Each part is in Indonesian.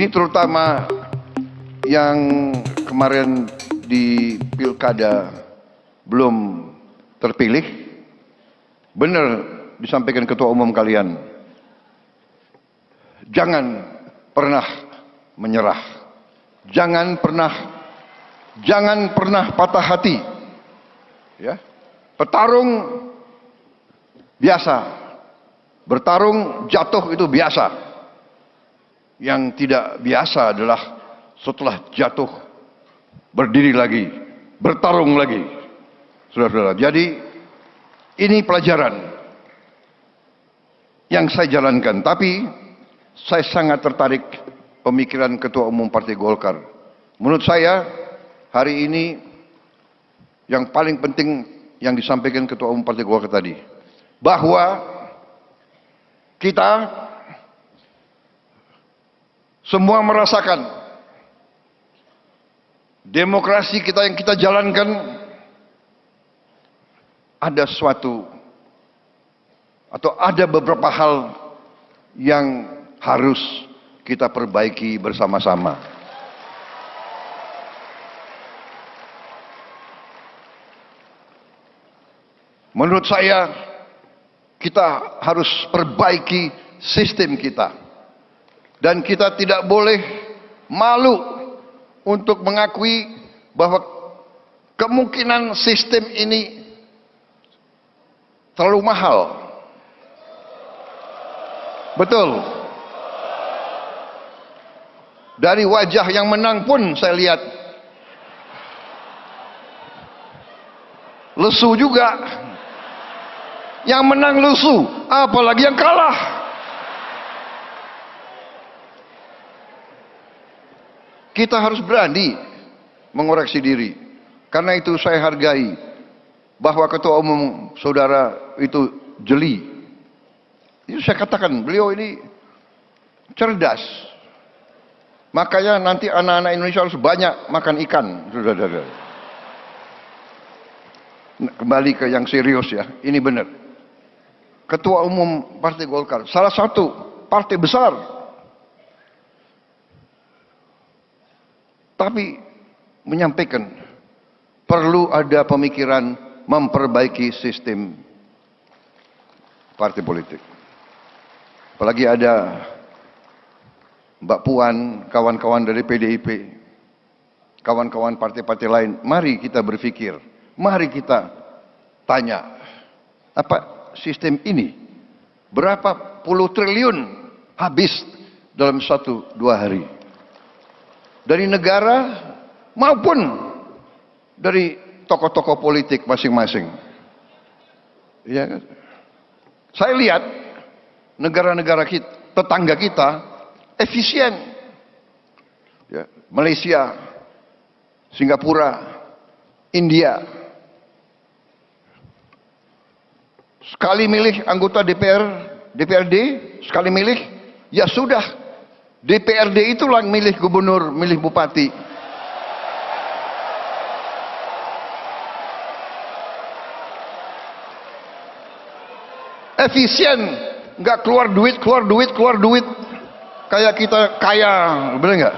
Ini terutama yang kemarin di pilkada belum terpilih. Benar disampaikan ketua umum kalian, jangan pernah menyerah, jangan pernah patah hati. Ya, petarung biasa, bertarung jatuh itu biasa. Yang tidak biasa adalah setelah jatuh berdiri lagi, bertarung lagi. Saudara-saudara, jadi ini pelajaran yang saya jalankan. Tapi saya sangat tertarik pemikiran Ketua Umum Partai Golkar. Menurut saya hari ini yang paling penting yang disampaikan Ketua Umum Partai Golkar tadi, bahwa kita semua merasakan demokrasi kita yang kita jalankan ada sesuatu atau ada beberapa hal yang harus kita perbaiki bersama-sama. Menurut saya kita harus perbaiki sistem kita. Dan kita tidak boleh malu untuk mengakui bahwa kemungkinan sistem ini terlalu mahal. Betul. Dari wajah yang menang pun saya lihat lesu juga. Yang menang lesu, apalagi yang kalah. Kita harus berani mengoreksi diri. Karena itu saya hargai bahwa Ketua Umum Saudara itu jeli. Itu saya katakan, beliau ini cerdas. Makanya nanti anak-anak Indonesia harus banyak makan ikan. Saudara-saudara. Kembali ke yang serius ya, ini benar. Ketua Umum Partai Golkar, salah satu partai besar, tapi menyampaikan perlu ada pemikiran memperbaiki sistem partai politik. Apalagi ada Mbak Puan, kawan-kawan dari PDIP, kawan-kawan partai-partai lain. Mari kita berpikir, mari kita tanya, apa sistem ini berapa puluh triliun habis dalam 1-2 hari. Dari negara maupun dari tokoh-tokoh politik masing-masing. Ya kan? Saya lihat negara-negara kita, tetangga kita efisien. Ya, Malaysia, Singapura, India. Sekali milih anggota DPRD, sekali milih, ya sudah. DPRD itulah yang milih gubernur, milih bupati. Efisien, nggak keluar duit. Kayak kita kaya, bener nggak?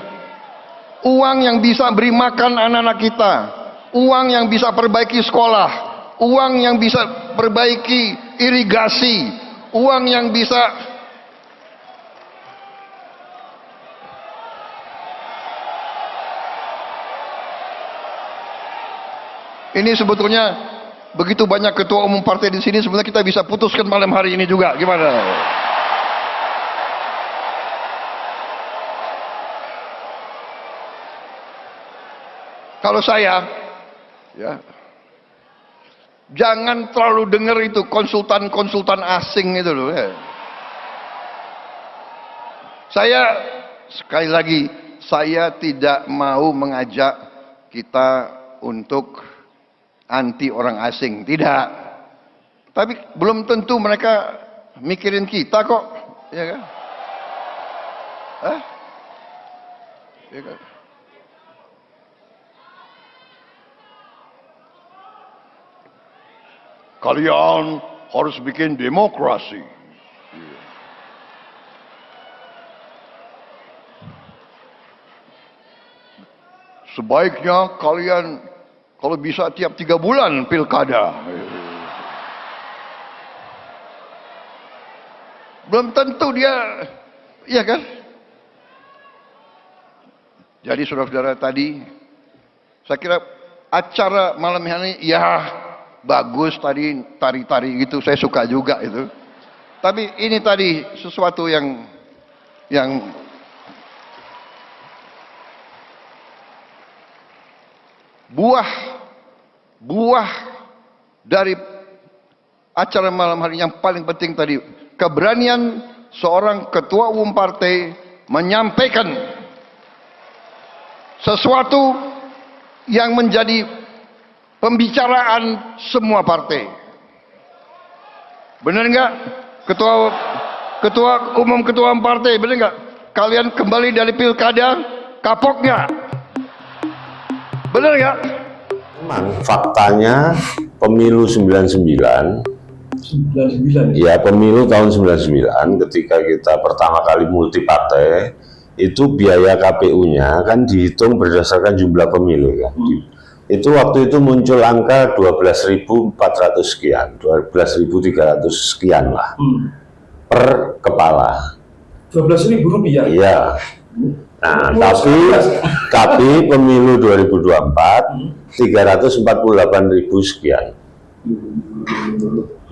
Uang yang bisa beri makan anak-anak kita, uang yang bisa perbaiki sekolah, uang yang bisa perbaiki irigasi, uang yang bisa ini sebetulnya begitu banyak ketua umum partai di sini, sebenarnya kita bisa putuskan malam hari ini juga. Gimana? Kalau saya, ya, jangan terlalu dengar itu konsultan asing itu loh. Ya. Saya sekali lagi, saya tidak mau mengajak kita untuk anti orang asing, tidak. Tapi belum tentu mereka mikirin kita kok, ya kan? Ya kan? Kalian harus bikin demokrasi. sebaiknya kalian kalau bisa tiap 3 bulan pilkada. Belum tentu dia, iya kan? Jadi saudara-saudara tadi, saya kira acara malam ini ya bagus tadi, tari-tari gitu, saya suka juga itu. Tapi ini tadi sesuatu yang buah dari acara malam hari yang paling penting tadi, keberanian seorang ketua umum partai menyampaikan sesuatu yang menjadi pembicaraan semua partai. Benar enggak? Ketua umum partai, benar enggak? Kalian kembali dari pilkada, kapok enggak? Benar enggak? Memang faktanya pemilu 99, ya pemilu tahun 99 ketika kita pertama kali multi partai, itu biaya KPU-nya kan dihitung berdasarkan jumlah pemilih kan. Itu waktu itu muncul angka 12.400 sekian, 12.300 sekian lah per kepala. 12.000 rupiah. Iya. Nah, tapi pemilu 2024 348.000 sekian.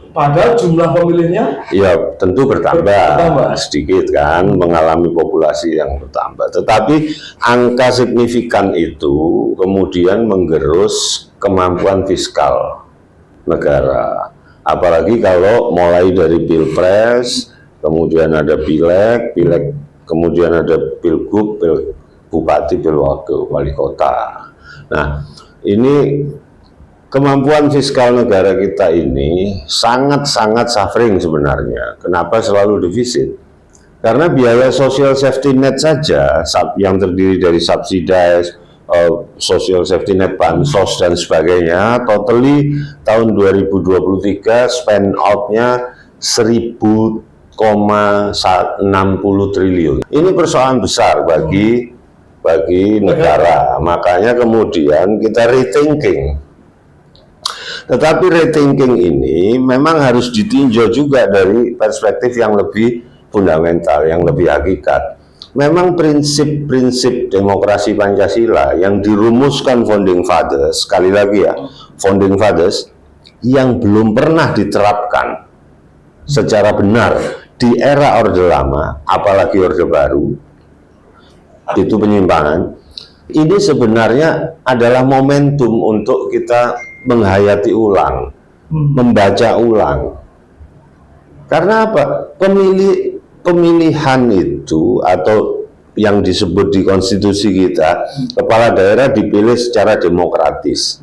Padahal jumlah pemilihnya Ya tentu bertambah sedikit kan, mengalami populasi yang bertambah. Tetapi angka signifikan itu kemudian menggerus kemampuan fiskal negara. Apalagi kalau mulai dari pilpres, kemudian ada pileg, kemudian ada pilgub, bupati, pilwakil, wali kota. Nah, ini kemampuan fiskal negara kita ini sangat-sangat suffering sebenarnya. Kenapa selalu defisit? Karena biaya social safety net saja yang terdiri dari subsidize, social safety net, bansos dan sebagainya, totally tahun 2023 spend out-nya 1.060 triliun. Ini persoalan besar bagi negara. Makanya kemudian kita rethinking. Tetapi rethinking ini memang harus ditinjau juga dari perspektif yang lebih fundamental, yang lebih hakikat. Memang prinsip-prinsip demokrasi Pancasila yang dirumuskan Founding Fathers, sekali lagi ya, Founding Fathers, yang belum pernah diterapkan secara benar di era Orde Lama, apalagi Orde Baru, itu penyimpangan. Ini sebenarnya adalah momentum untuk kita menghayati ulang, membaca ulang. Karena apa? Pemilihan itu atau yang disebut di konstitusi kita, kepala daerah dipilih secara demokratis.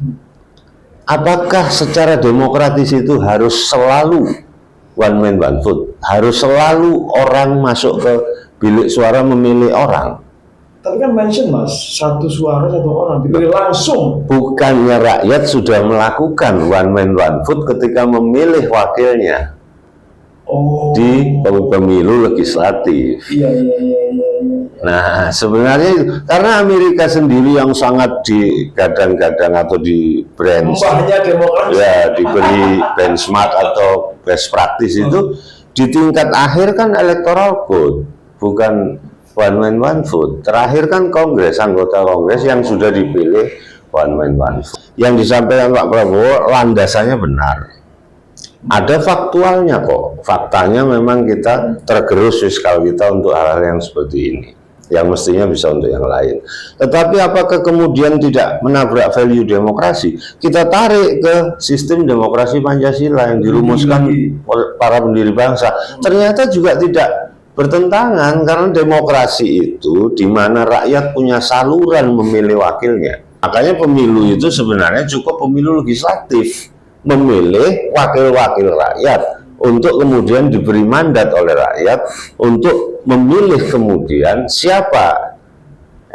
Apakah secara demokratis itu harus selalu one man one vote? Harus selalu orang masuk ke bilik suara memilih orang? tapi kan mention Mas, satu suara satu orang dipilih langsung. Bukannya rakyat sudah melakukan one man one vote ketika memilih wakilnya di pemilu legislatif. Iya. Nah, sebenarnya karena Amerika sendiri yang sangat digadang-gadang atau di Mbahnya demokrasi. ya diberi benchmark atau best practice itu di tingkat akhir kan electoral vote, bukan one man one vote. Terakhir kan Kongres, anggota Kongres yang sudah dipilih one man one vote. Yang disampaikan Pak Prabowo landasannya benar. Ada faktualnya kok. Faktanya memang kita tergerus fiskal kita untuk hal-hal yang seperti ini, yang mestinya bisa untuk yang lain. Tetapi apakah kemudian tidak menabrak value demokrasi? Kita tarik ke sistem demokrasi Pancasila yang dirumuskan oleh para pendiri bangsa. Ternyata juga tidak bertentangan, karena demokrasi itu di mana rakyat punya saluran memilih wakilnya. Makanya pemilu itu sebenarnya cukup pemilu legislatif, memilih wakil-wakil rakyat untuk kemudian diberi mandat oleh rakyat untuk memilih kemudian siapa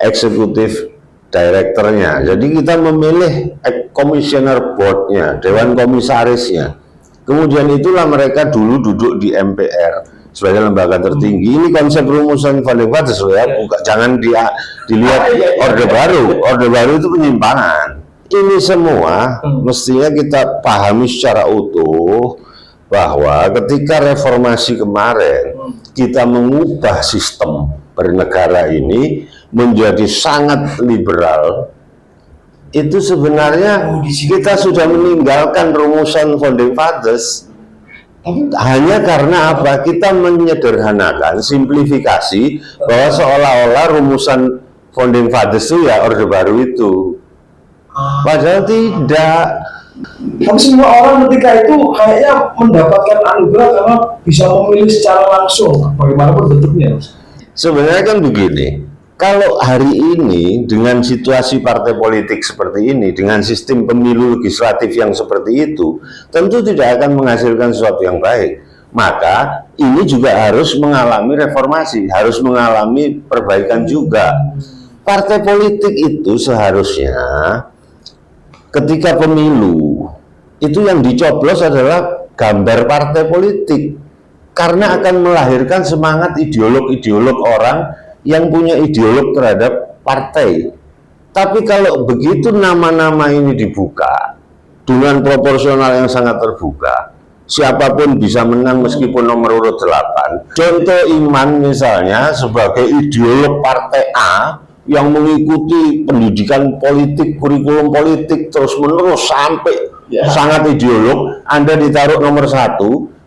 eksekutif direkturnya. Jadi kita memilih komisioner boardnya, dewan komisarisnya. Kemudian itulah mereka dulu duduk di MPR. sebagai lembaga tertinggi. Ini konsep rumusan founding fathers loh ya, jangan dilihat orde baru. Orde baru itu penyimpangan. Ini semua mestinya kita pahami secara utuh bahwa ketika reformasi kemarin kita mengubah sistem bernegara ini menjadi sangat liberal, itu sebenarnya kita sudah meninggalkan rumusan founding fathers. Hanya karena apa? Kita menyederhanakan, simplifikasi bahwa seolah-olah rumusan founding fathers itu ya orde baru itu. Padahal tidak. Tapi semua orang ketika itu kayaknya mendapatkan anugerah karena bisa memilih secara langsung, bagaimanapun bentuknya. Sebenarnya kan begini, kalau hari ini dengan situasi partai politik seperti ini, dengan sistem pemilu legislatif yang seperti itu, tentu tidak akan menghasilkan sesuatu yang baik. Maka ini juga harus mengalami reformasi, harus mengalami perbaikan juga. Partai politik itu seharusnya ketika pemilu itu yang dicoblos adalah gambar partai politik, karena akan melahirkan semangat ideolog-ideolog orang yang punya ideolog terhadap partai. Tapi kalau begitu nama-nama ini dibuka dengan proporsional yang sangat terbuka, siapapun bisa menang meskipun nomor urut 8. Contoh Iman misalnya sebagai ideolog partai A yang mengikuti pendidikan politik, kurikulum politik terus menerus sampai sangat ideolog, Anda ditaruh nomor 1,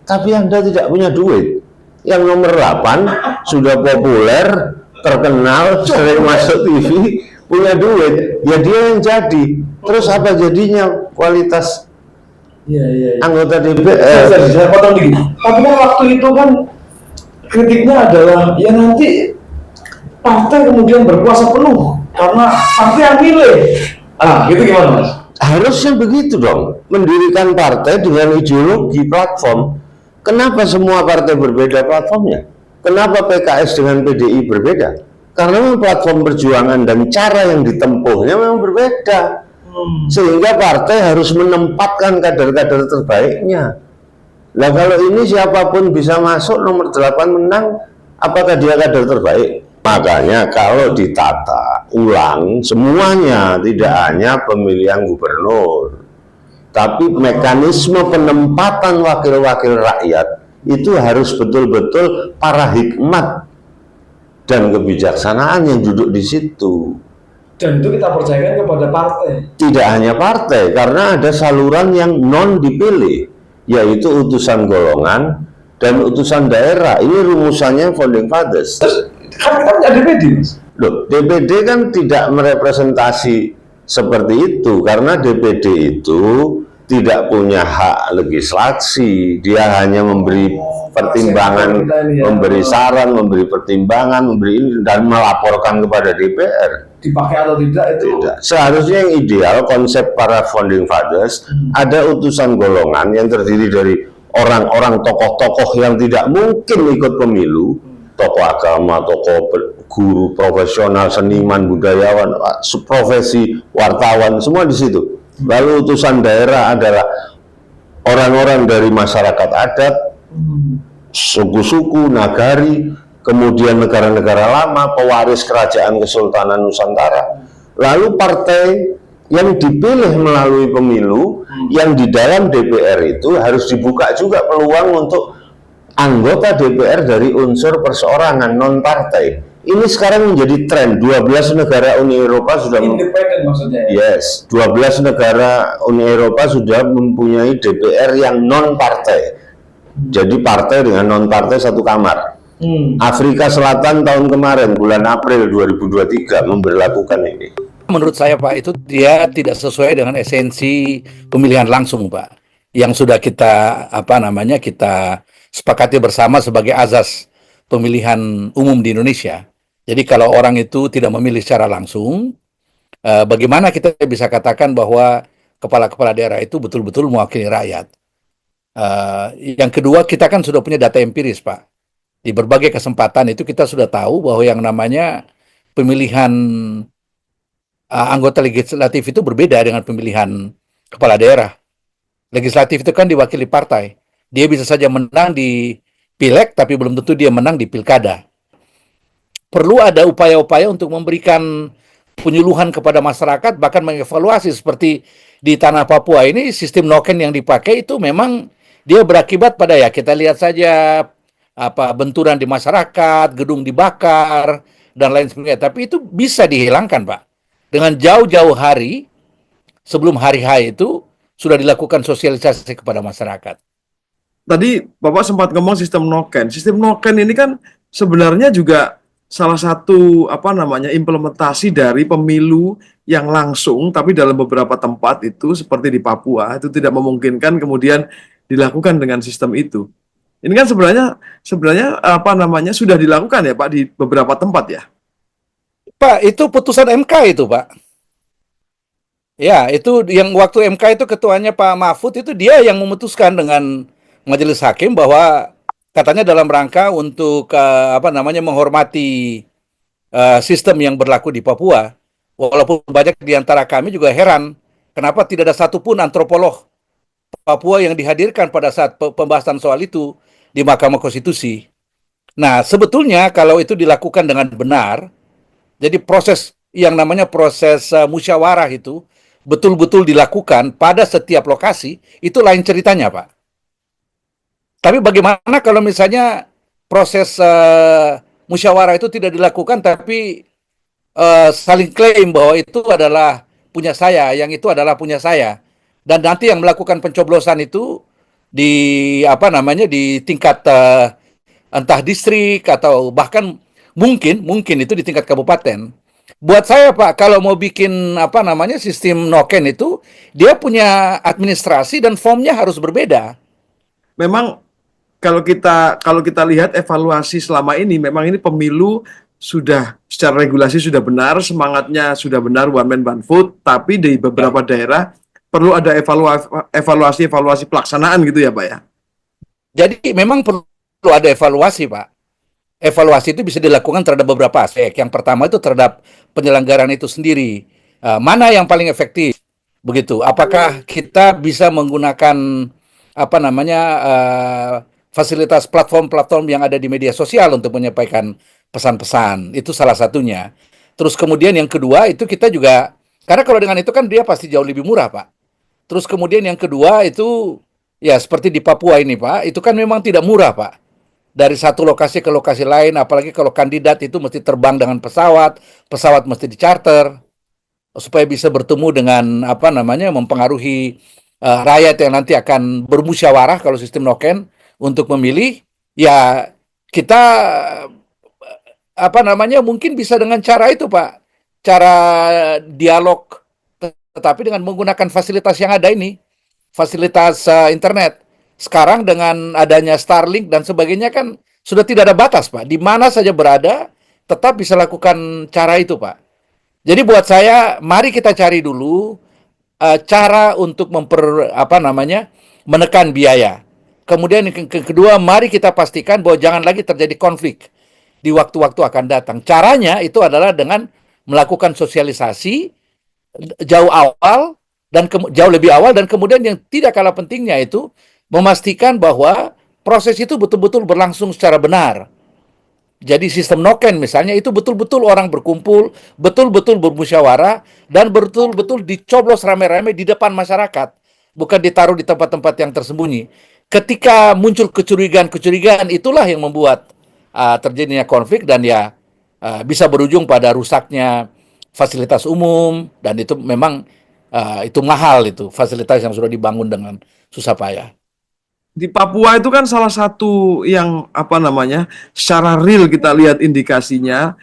tapi Anda tidak punya duit. Yang nomor 8 sudah populer, terkenal, sering masuk TV, punya duit, ya dia yang jadi. Terus apa jadinya kualitas anggota DPR? Saya potong dikit. Tapi kan waktu itu kan kritiknya adalah ya nanti partai kemudian berkuasa penuh karena partai yang milih. Gitu gimana Mas? Harusnya begitu dong, mendirikan partai dengan ideologi platform. Kenapa semua partai berbeda platformnya? Kenapa PKS dengan PDI berbeda? Karena memang platform perjuangan dan cara yang ditempuhnya memang berbeda. Sehingga partai harus menempatkan kader-kader terbaiknya. Nah kalau ini siapapun bisa masuk nomor 8 menang, apakah dia kader terbaik? Makanya kalau ditata ulang semuanya, tidak hanya pemilihan gubernur, tapi mekanisme penempatan wakil-wakil rakyat itu harus betul-betul para hikmat dan kebijaksanaan yang duduk di situ. Dan itu kita percayakan kepada partai. Tidak hanya partai, karena ada saluran yang non dipilih, yaitu utusan golongan dan utusan daerah. Ini rumusannya founding fathers. Kan kita punya DPD, Mas. Loh, DPD kan tidak merepresentasi seperti itu, karena DPD itu tidak punya hak legislasi. Dia hanya memberi pertimbangan, memberi saran, memberi pertimbangan, memberi ini, dan melaporkan kepada DPR. Dipakai atau tidak itu tidak. Seharusnya yang ideal konsep para founding fathers ada utusan golongan yang terdiri dari orang-orang tokoh-tokoh yang tidak mungkin ikut pemilu, tokoh agama, tokoh guru, profesional, seniman, budayawan, profesi wartawan, semua di situ. Lalu utusan daerah adalah orang-orang dari masyarakat adat, suku-suku, nagari, kemudian negara-negara lama, pewaris kerajaan Kesultanan Nusantara. Lalu partai yang dipilih melalui pemilu, yang di dalam DPR itu harus dibuka juga peluang untuk anggota DPR dari unsur perseorangan, non-partai. Ini sekarang menjadi tren. 12 negara Uni Eropa sudah independen maksudnya. Yes, 12 negara Uni Eropa sudah mempunyai DPR yang non-partai. Jadi partai dengan non-partai satu kamar. Afrika Selatan tahun kemarin, bulan April 2023, memberlakukan ini. Menurut saya Pak, itu dia tidak sesuai dengan esensi pemilihan langsung Pak. Yang sudah kita, kita sepakati bersama sebagai azas pemilihan umum di Indonesia. Jadi kalau orang itu tidak memilih secara langsung, bagaimana kita bisa katakan bahwa kepala-kepala daerah itu betul-betul mewakili rakyat? Yang kedua, kita kan sudah punya data empiris Pak. Di berbagai kesempatan itu kita sudah tahu bahwa yang namanya pemilihan anggota legislatif itu berbeda dengan pemilihan kepala daerah. Legislatif itu kan diwakili partai. Dia bisa saja menang di pileg, tapi belum tentu dia menang di pilkada. Perlu ada upaya-upaya untuk memberikan penyuluhan kepada masyarakat, bahkan mengevaluasi seperti di tanah Papua ini sistem noken yang dipakai itu memang dia berakibat pada ya kita lihat saja apa benturan di masyarakat, gedung dibakar dan lain sebagainya. Tapi itu bisa dihilangkan, Pak. Dengan jauh-jauh hari sebelum hari H itu sudah dilakukan sosialisasi kepada masyarakat. Tadi Bapak sempat ngomong sistem noken. Sistem noken ini kan sebenarnya juga salah satu implementasi dari pemilu yang langsung, tapi dalam beberapa tempat itu seperti di Papua itu tidak memungkinkan kemudian dilakukan dengan sistem itu. Ini kan sebenarnya sudah dilakukan ya Pak di beberapa tempat ya. Pak, itu putusan MK itu, Pak. Ya, itu yang waktu MK itu ketuanya Pak Mahfud itu dia yang memutuskan dengan majelis hakim bahwa katanya dalam rangka untuk menghormati sistem yang berlaku di Papua. Walaupun banyak di antara kami juga heran kenapa tidak ada satupun antropolog Papua yang dihadirkan pada saat pembahasan soal itu di Mahkamah Konstitusi. Nah, sebetulnya kalau itu dilakukan dengan benar, jadi proses yang namanya proses musyawarah itu betul-betul dilakukan pada setiap lokasi, itu lain ceritanya, Pak. Tapi bagaimana kalau misalnya proses musyawarah itu tidak dilakukan, tapi saling klaim bahwa itu adalah punya saya, yang itu adalah punya saya, dan nanti yang melakukan pencoblosan itu di tingkat entah distrik atau bahkan mungkin itu di tingkat kabupaten. Buat saya Pak, kalau mau bikin sistem noken itu, dia punya administrasi dan formnya harus berbeda. Memang kalau kita lihat evaluasi selama ini, memang ini pemilu sudah secara regulasi sudah benar, semangatnya sudah benar, one man one vote, tapi di beberapa daerah perlu ada evaluasi pelaksanaan gitu ya Pak ya. Jadi memang perlu ada evaluasi Pak. Evaluasi itu bisa dilakukan terhadap beberapa aspek. Yang pertama itu terhadap penyelenggaraan itu sendiri. Mana yang paling efektif? Begitu. Apakah kita bisa menggunakan fasilitas platform-platform yang ada di media sosial untuk menyampaikan pesan-pesan? Itu salah satunya. Terus kemudian yang kedua itu kita juga, karena kalau dengan itu kan dia pasti jauh lebih murah, Pak. Terus kemudian yang kedua itu, ya seperti di Papua ini, Pak, itu kan memang tidak murah, Pak. Dari satu lokasi ke lokasi lain, apalagi kalau kandidat itu mesti terbang dengan pesawat, pesawat mesti dicarter, supaya bisa bertemu dengan mempengaruhi rakyat yang nanti akan bermusyawarah kalau sistem noken untuk memilih. Ya kita mungkin bisa dengan cara itu Pak, cara dialog, tetapi dengan menggunakan fasilitas yang ada ini, fasilitas internet. Sekarang dengan adanya Starlink dan sebagainya kan sudah tidak ada batas Pak, di mana saja berada tetap bisa lakukan cara itu Pak. Jadi buat saya, mari kita cari dulu cara untuk menekan biaya. Kemudian yang kedua, mari kita pastikan bahwa jangan lagi terjadi konflik di waktu-waktu akan datang. Caranya itu adalah dengan melakukan sosialisasi jauh lebih awal, dan kemudian yang tidak kalah pentingnya itu memastikan bahwa proses itu betul-betul berlangsung secara benar. Jadi sistem noken misalnya itu betul-betul orang berkumpul, betul-betul bermusyawarah, dan betul-betul dicoblos rame-rame di depan masyarakat, bukan ditaruh di tempat-tempat yang tersembunyi. Ketika muncul kecurigaan-kecurigaan, itulah yang membuat terjadinya konflik, dan bisa berujung pada rusaknya fasilitas umum, dan itu memang itu mahal, itu fasilitas yang sudah dibangun dengan susah payah. Di Papua itu kan salah satu yang secara real kita lihat indikasinya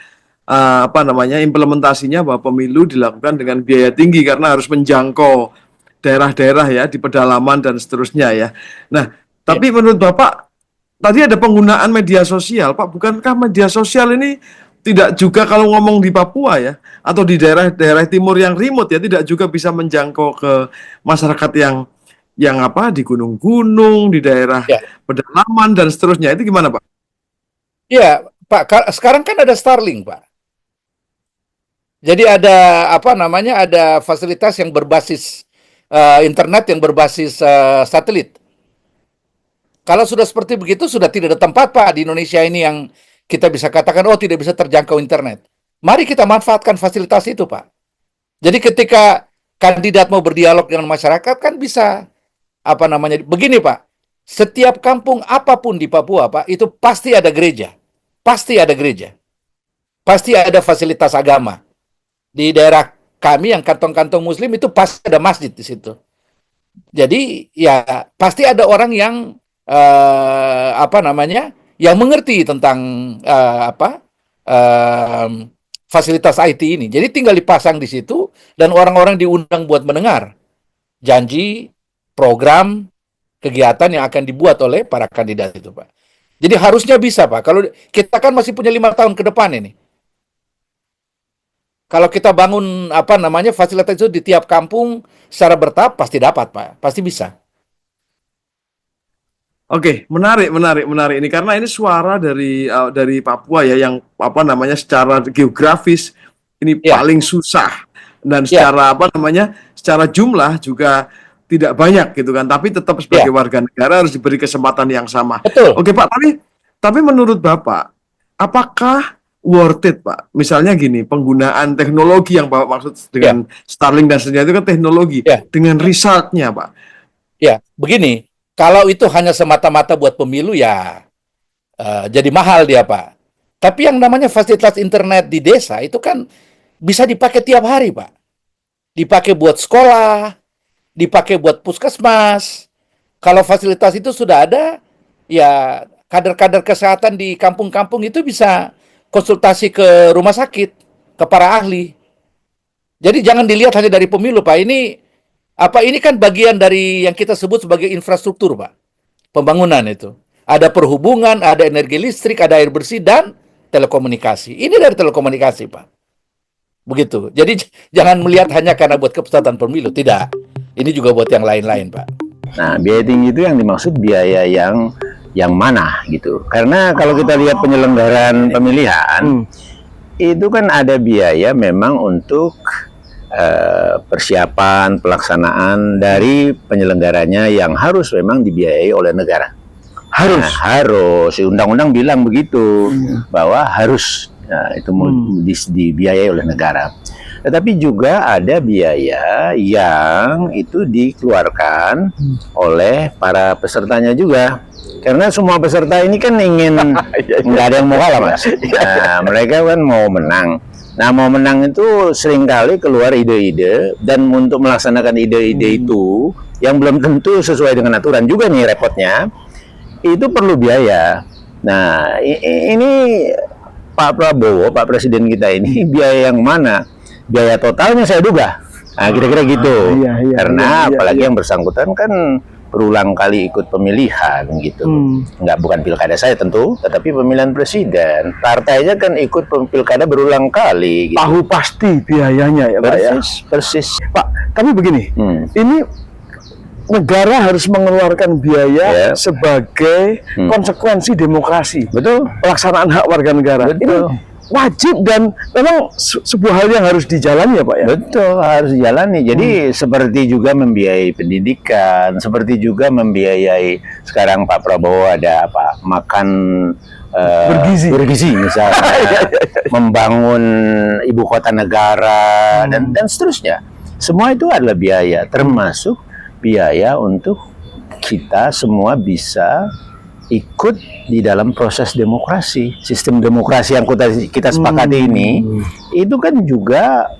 implementasinya bahwa pemilu dilakukan dengan biaya tinggi karena harus menjangkau daerah-daerah ya di pedalaman dan seterusnya ya. Nah, tapi menurut Bapak tadi ada penggunaan media sosial, Pak, bukankah media sosial ini tidak juga kalau ngomong di Papua ya atau di daerah-daerah timur yang remote ya tidak juga bisa menjangkau ke masyarakat yang di gunung-gunung, di daerah pedalaman dan seterusnya. Itu gimana, Pak? Iya, Pak, sekarang kan ada Starlink, Pak. Jadi ada ada fasilitas yang berbasis internet yang berbasis satelit. Kalau sudah seperti begitu, sudah tidak ada tempat, Pak, di Indonesia ini yang kita bisa katakan, oh tidak bisa terjangkau internet. Mari kita manfaatkan fasilitas itu, Pak. Jadi ketika kandidat mau berdialog dengan masyarakat, kan bisa, begini, Pak. Setiap kampung apapun di Papua, Pak, itu pasti ada gereja. Pasti ada gereja. Pasti ada fasilitas agama. Di daerah kami yang kantong-kantong muslim itu pasti ada masjid di situ. Jadi ya pasti ada orang yang yang mengerti tentang fasilitas IT ini. Jadi tinggal dipasang di situ dan orang-orang diundang buat mendengar janji, program, kegiatan yang akan dibuat oleh para kandidat itu, Pak. Jadi harusnya bisa, Pak. Kalau kita kan masih punya 5 tahun ke depan ini. Kalau kita bangun fasilitas itu di tiap kampung secara bertahap pasti dapat, Pak. Pasti bisa. Oke, menarik ini karena ini suara dari Papua ya yang secara geografis ini paling susah dan secara jumlah juga tidak banyak gitu kan, tapi tetap sebagai warga negara harus diberi kesempatan yang sama. Betul. Oke, Pak, tapi menurut Bapak, apakah worth it, Pak? Misalnya gini, penggunaan teknologi yang Bapak maksud dengan Starlink dan seterusnya itu kan teknologi dengan resultnya, Pak. Ya, begini, kalau itu hanya semata-mata buat pemilu ya jadi mahal dia, Pak. Tapi yang namanya fasilitas internet di desa itu kan bisa dipakai tiap hari, Pak. Dipakai buat sekolah, dipakai buat puskesmas. Kalau fasilitas itu sudah ada, ya kader-kader kesehatan di kampung-kampung itu bisa konsultasi ke rumah sakit, ke para ahli. Jadi jangan dilihat hanya dari pemilu, Pak. Ini kan bagian dari yang kita sebut sebagai infrastruktur, Pak. Pembangunan itu. Ada perhubungan, ada energi listrik, ada air bersih, dan telekomunikasi. Ini dari telekomunikasi, Pak. Begitu. Jadi jangan melihat hanya karena buat kepesertaan pemilu. Tidak. Ini juga buat yang lain-lain, Pak. Nah, biaya tinggi itu yang dimaksud biaya yang mana gitu. Karena kalau kita lihat penyelenggaraan pemilihan, itu kan ada biaya memang untuk persiapan, pelaksanaan dari penyelenggaranya yang harus memang dibiayai oleh negara. Harus. Undang-undang bilang begitu, bahwa harus itu dibiayai oleh negara. Tetapi juga ada biaya yang itu dikeluarkan oleh para pesertanya juga. Karena semua peserta ini kan ingin, nggak ada yang mau kalah, Mas. Nah, mereka kan mau menang. Nah, mau menang itu seringkali keluar ide-ide, dan untuk melaksanakan ide-ide itu, yang belum tentu sesuai dengan aturan juga nih repotnya, itu perlu biaya. Nah, ini Pak Prabowo, Pak Presiden kita ini, biaya yang mana? Biaya totalnya saya duga. Nah, kira-kira gitu. Karena apalagi yang bersangkutan kan berulang kali ikut pemilihan gitu. Bukan pilkada saya tentu, tetapi pemilihan presiden. Partainya kan ikut pilkada berulang kali gitu. Tahu pasti biayanya ya, Pak. Persis. Pak, tapi begini. Ini negara harus mengeluarkan biaya sebagai konsekuensi demokrasi. Betul. Pelaksanaan hak warga negara. Betul. Ini wajib dan memang sebuah hal yang harus dijalani ya, Pak ya? Betul, harus dijalani. Jadi seperti juga membiayai pendidikan, seperti juga membiayai sekarang Pak Prabowo ada makan bergizi misalnya, membangun ibu kota negara dan seterusnya. Semua itu adalah biaya, termasuk biaya untuk kita semua bisa ikut di dalam proses demokrasi. Sistem demokrasi yang kita sepakati ini itu kan juga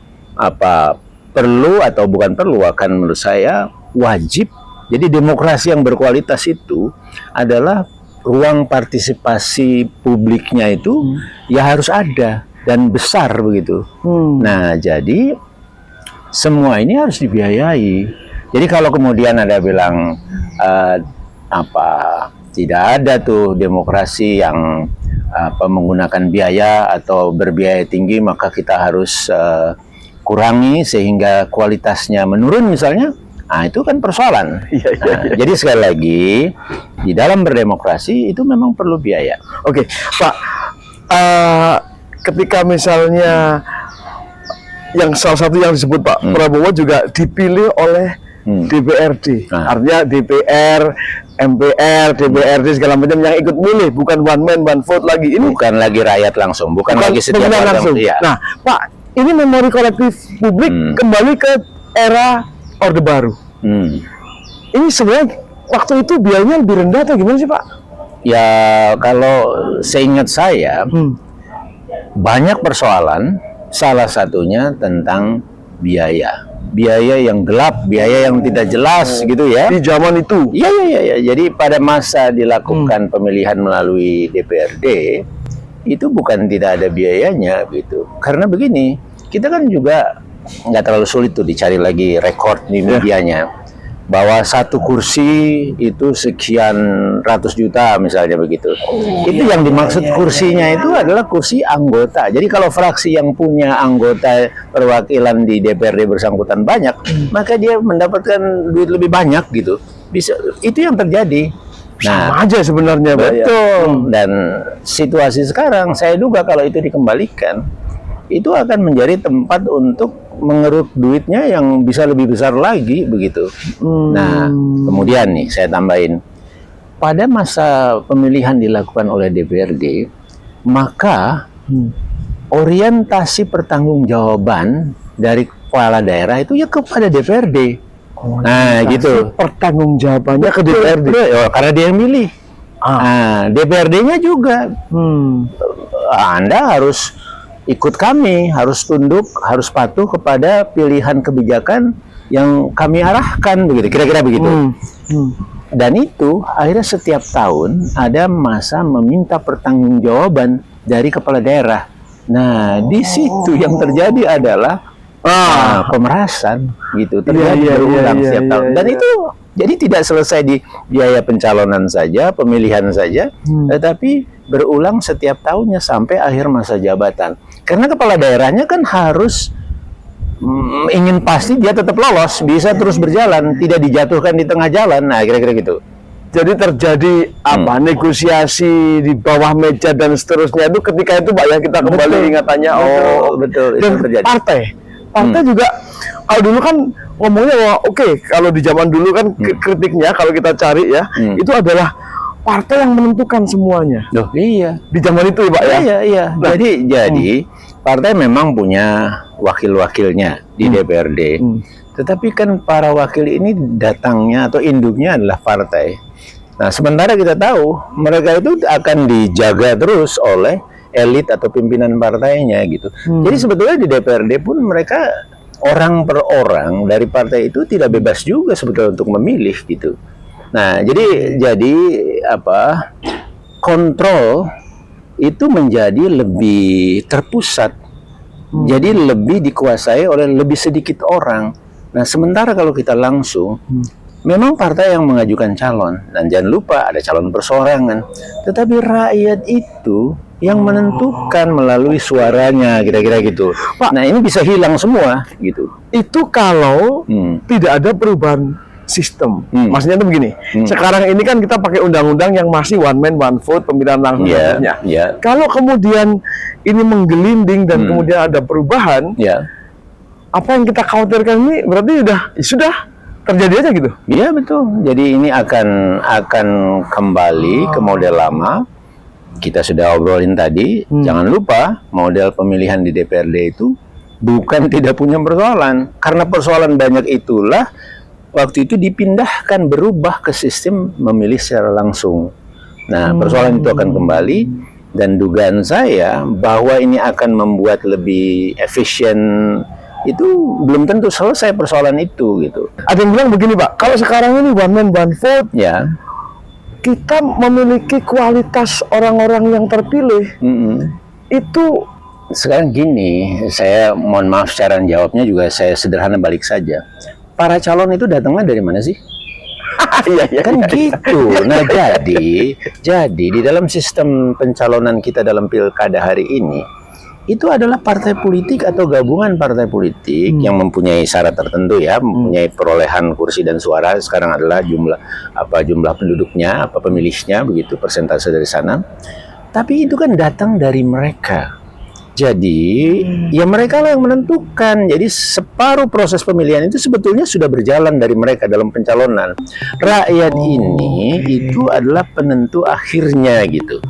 perlu atau bukan perlu, akan menurut saya wajib. Jadi demokrasi yang berkualitas itu adalah ruang partisipasi publiknya itu ya harus ada dan besar begitu. Nah, jadi semua ini harus dibiayai. Jadi kalau kemudian ada bilang tidak ada tuh demokrasi yang menggunakan biaya atau berbiaya tinggi, maka kita harus kurangi sehingga kualitasnya menurun misalnya. Nah, itu kan persoalan. Jadi sekali lagi, di dalam berdemokrasi itu memang perlu biaya. Oke, Pak, ketika misalnya yang salah satu yang disebut Pak Prabowo juga dipilih oleh DPRD, artinya DPR MPR, DPRD segala macam yang ikut milih, bukan one man one vote lagi. Ini Bukan lagi rakyat langsung, bukan lagi setiap pemilihan warga. langsung. Iya. Nah, Pak, ini memori kolektif publik kembali ke era Orde Baru. Ini sebenarnya waktu itu biayanya lebih rendah atau gimana sih, Pak? Ya kalau seingat saya banyak persoalan, salah satunya tentang biaya yang gelap, biaya yang tidak jelas gitu ya. Di zaman itu. Iya. Jadi pada masa dilakukan pemilihan melalui DPRD itu bukan tidak ada biayanya gitu. Karena begini, kita kan juga nggak terlalu sulit tuh dicari lagi rekor di medianya. Bahwa satu kursi itu sekian ratus juta misalnya begitu. Itu yang dimaksud kursinya itu adalah kursi anggota. Jadi kalau fraksi yang punya anggota perwakilan di DPRD bersangkutan banyak, maka dia mendapatkan duit lebih banyak gitu. Bisa, itu yang terjadi. Sama aja sebenarnya, Pak. Betul. Dan situasi sekarang saya duga kalau itu dikembalikan, itu akan menjadi tempat untuk mengeruk duitnya yang bisa lebih besar lagi begitu. Nah, kemudian nih saya tambahin, pada masa pemilihan dilakukan oleh DPRD, maka orientasi pertanggungjawaban dari kepala daerah itu ya kepada DPRD. Nah, gitu. Pertanggungjawabannya ke DPRD. Karena dia yang milih. Nah, DPRD-nya juga. Anda harus ikut kami, harus tunduk, harus patuh kepada pilihan kebijakan yang kami arahkan begitu, kira-kira begitu. Dan itu akhirnya setiap tahun ada masa meminta pertanggungjawaban dari kepala daerah. Nah, di situ yang terjadi adalah pemerasan gitu, terjadi berulang setiap tahun. Dan itu jadi tidak selesai di biaya pencalonan saja, pemilihan saja, tetapi berulang setiap tahunnya sampai akhir masa jabatan. Karena kepala daerahnya kan harus ingin pasti dia tetap lolos, bisa terus berjalan, tidak dijatuhkan di tengah jalan. Nah, kira-kira gitu. Jadi terjadi negosiasi di bawah meja dan seterusnya itu ketika itu Pak ya kita kembali ingatannya. Betul, itu Dan terjadi. partai juga kalau dulu kan ngomongnya kalau di zaman dulu kan kritiknya kalau kita cari ya itu adalah partai yang menentukan semuanya. Loh, iya. Di zaman itu ya Pak ya. Iya. Nah, jadi partai memang punya wakil-wakilnya di DPRD. Tetapi kan para wakil ini datangnya atau induknya adalah partai. Nah, sementara kita tahu mereka itu akan dijaga terus oleh elit atau pimpinan partainya gitu. Jadi sebetulnya di DPRD pun mereka orang per orang dari partai itu tidak bebas juga sebetulnya untuk memilih gitu. Nah, jadi kontrol itu menjadi lebih terpusat. Jadi lebih dikuasai oleh lebih sedikit orang. Nah, sementara kalau kita langsung memang partai yang mengajukan calon dan jangan lupa ada calon perseorangan. Tetapi rakyat itu yang menentukan melalui suaranya kira-kira gitu. Pak, nah, ini bisa hilang semua gitu. Itu kalau tidak ada perubahan sistem. Maksudnya itu begini. Sekarang ini kan kita pakai undang-undang yang masih one man one vote pemilihan langsung. Kalau kemudian ini menggelinding dan kemudian ada perubahan, apa yang kita khawatirkan ini berarti sudah terjadi aja gitu. Iya, betul. Jadi ini akan kembali ke model lama. Kita sudah obrolin tadi. Jangan lupa model pemilihan di DPRD itu bukan tidak punya persoalan. Karena persoalan banyak itulah waktu itu dipindahkan, berubah ke sistem memilih secara langsung. Nah, persoalan itu akan kembali dan dugaan saya bahwa ini akan membuat lebih efisien itu belum tentu selesai persoalan itu gitu. Ada yang bilang begini Pak, kalau sekarang ini one man one vote, kita memiliki kualitas orang-orang yang terpilih itu. Sekarang gini, saya mohon maaf cara jawabnya juga saya sederhana balik saja. Para calon itu datangnya dari mana sih? Kan gitu. Nah, jadi di dalam sistem pencalonan kita dalam pilkada hari ini itu adalah partai politik atau gabungan partai politik yang mempunyai syarat tertentu ya, mempunyai perolehan kursi dan suara. Sekarang adalah jumlah penduduknya, pemilihnya begitu, persentase dari sana. Tapi itu kan datang dari mereka. Jadi ya mereka lah yang menentukan. Jadi separuh proses pemilihan itu sebetulnya sudah berjalan dari mereka dalam pencalonan. Rakyat ini itu adalah penentu akhirnya gitu.